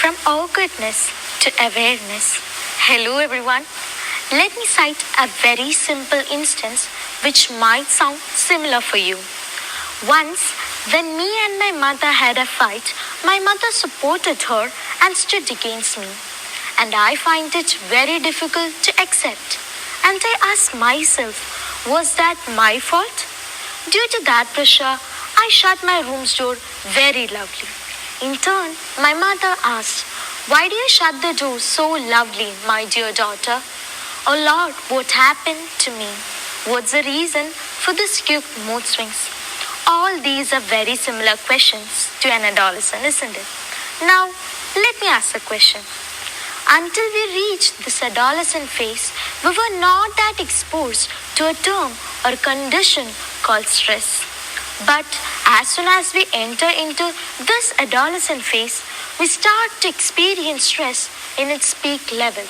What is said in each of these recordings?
From awkwardness to awareness. Hello everyone. Let me cite a very simple instance which might sound similar for you. Once, when me and my mother had a fight, my mother supported her and stood against me. And I find it very difficult to accept. And I ask myself, was that my fault? Due to that pressure, I shut my room's door very loudly. In turn, my mother asked, "Why do you shut the door so loudly, my dear daughter?" Oh Lord, what happened to me? What's the reason for this quick mood swings? All these are very similar questions to an adolescent, isn't it? Now, let me ask a question. Until we reached this adolescent phase, we were not that exposed to a term or condition called stress. But as soon as we enter into this adolescent phase, we start to experience stress in its peak level.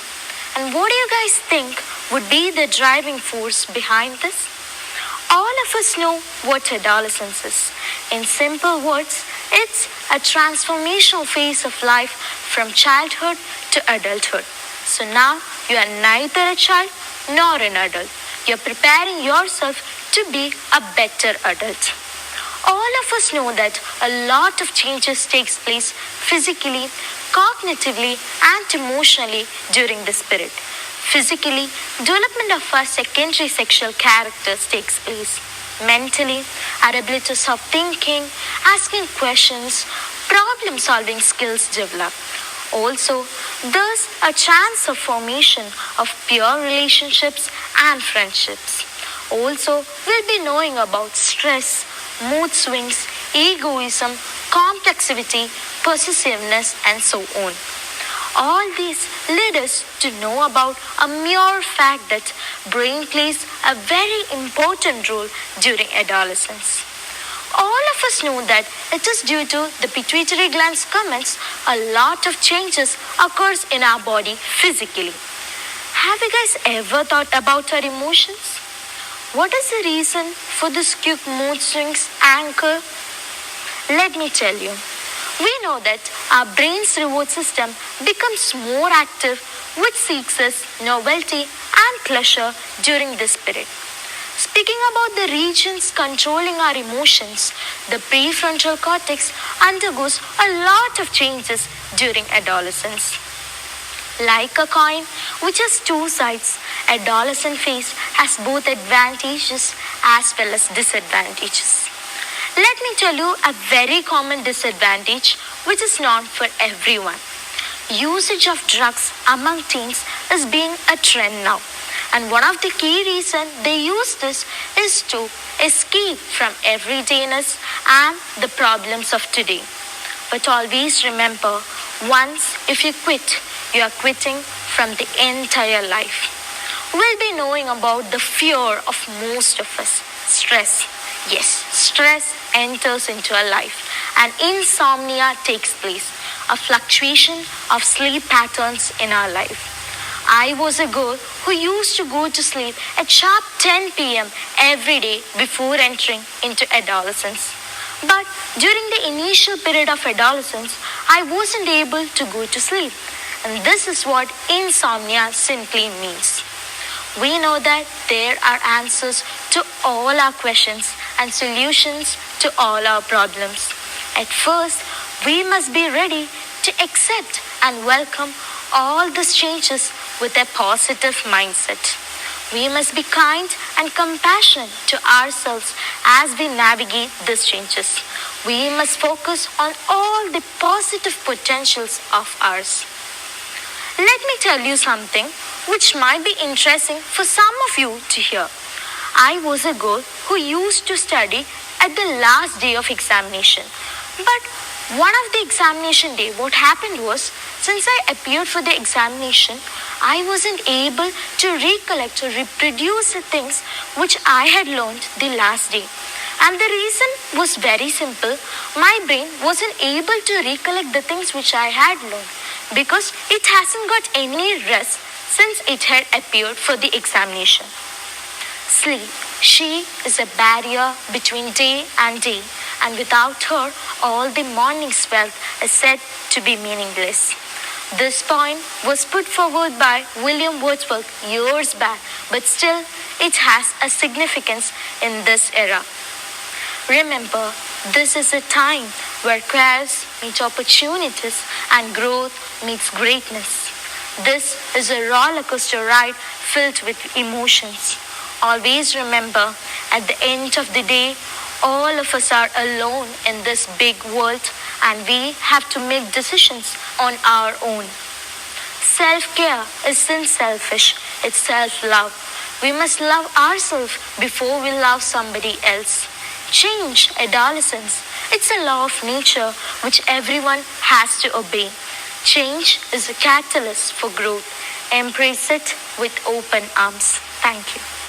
And what do you guys think would be the driving force behind this? All of us know what adolescence is. In simple words, it's a transformational phase of life from childhood to adulthood. So now you are neither a child nor an adult. You're preparing yourself to be a better adult. All of us know that a lot of changes takes place physically, cognitively, and emotionally during this period. Physically, development of our secondary sexual characters takes place. Mentally, our abilities of thinking, asking questions, problem solving skills develop. Also, there's a chance of formation of pure relationships and friendships. Also, we'll be knowing about stress, mood swings, egoism, complexity, possessiveness, and so on. All these lead us to know about a mere fact that brain plays a very important role during adolescence. All of us know that it is due to the pituitary gland's comments a lot of changes occurs in our body physically. Have you guys ever thought about our emotions? What is the reason for this quick mood swings anchor? Let me tell you. We know that our brain's reward system becomes more active, which seeks us novelty and pleasure during this period. Speaking about the regions controlling our emotions, the prefrontal cortex undergoes a lot of changes during adolescence. Like a coin which has two sides, adolescent phase has both advantages as well as disadvantages. Let me tell you a very common disadvantage which is not for everyone. Usage of drugs among teens is being a trend now. And one of the key reasons they use this is to escape from everydayness and the problems of today. But always remember, once if you quit, you are quitting from the entire life. We'll be knowing about the fear of most of us, stress. Yes, stress enters into our life and insomnia takes place, a fluctuation of sleep patterns in our life. I was a girl who used to go to sleep at sharp 10 p.m. every day before entering into adolescence. But during the initial period of adolescence, I wasn't able to go to sleep. And this is what insomnia simply means. We know that there are answers to all our questions and solutions to all our problems. At first, we must be ready to accept and welcome all these changes with a positive mindset. We must be kind and compassionate to ourselves as we navigate these changes. We must focus on all the positive potentials of ours. Let me tell you something which might be interesting for some of you to hear. I was a girl who used to study at the last day of examination. But one of the examination day, what happened was, since I appeared for the examination, I wasn't able to recollect or reproduce the things which I had learned the last day. And the reason was very simple. My brain wasn't able to recollect the things which I had learned because it hasn't got any rest since it had appeared for the examination. Sleep. She is a barrier between day and day, and without her, all the morning's wealth is said to be meaningless. This point was put forward by William Wordsworth years back, but still it has a significance in this era. Remember, this is a time where chaos meets opportunities and growth meets greatness. This is a roller coaster ride filled with emotions. Always remember, at the end of the day, all of us are alone in this big world and we have to make decisions on our own. Self care isn't selfish, it's self love. We must love ourselves before we love somebody else. Change, adolescence. It's a law of nature which everyone has to obey. Change is a catalyst for growth. Embrace it with open arms. Thank you.